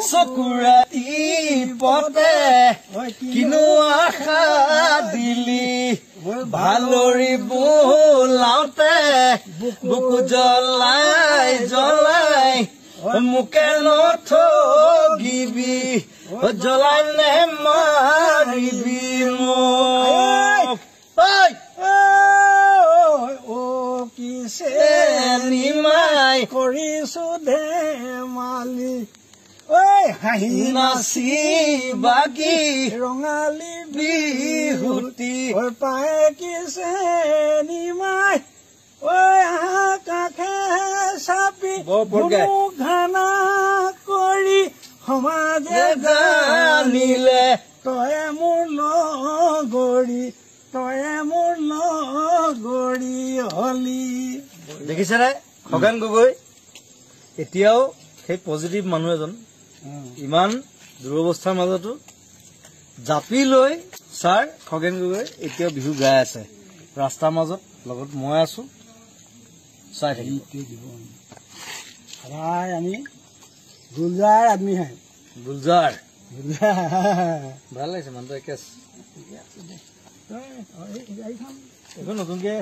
চকুৰাতি পতে কিনো আশা দিলি ভালৰি বোলাওতে বুকু জ্বলাই জ্বলাই মোকে নথগিবি জ্বলাই নে মাৰিবি মোক নিমাই কৰিছো ধেমালি ঐ হাঁহি নাচি বাগি ৰঙালী বিহুতি ঐ পাই কিছে নিমাই ঐ কাষে চাপি ঘানা কৰি সমাজে জানিলে তয়ে মোৰ লগৰী তয়ে মোৰ লগৰী হলি দেখিছেনে খগেন গগৈ এতিয়াও সেই পজিটিভ মানুহ এজন ইমান দুৰৱস্থাৰ মাজতো জাপি লৈ ছাৰ খগেন গগৈ এতিয়াও বিহু গাই আছে ৰাস্তাৰ মাজত লগত মই আছো চাই থাকিব আমি গুলজাৰ আদমি হে গুলজাৰ ভাল লাগিছে মানুহটো একে এইখন নতুনকে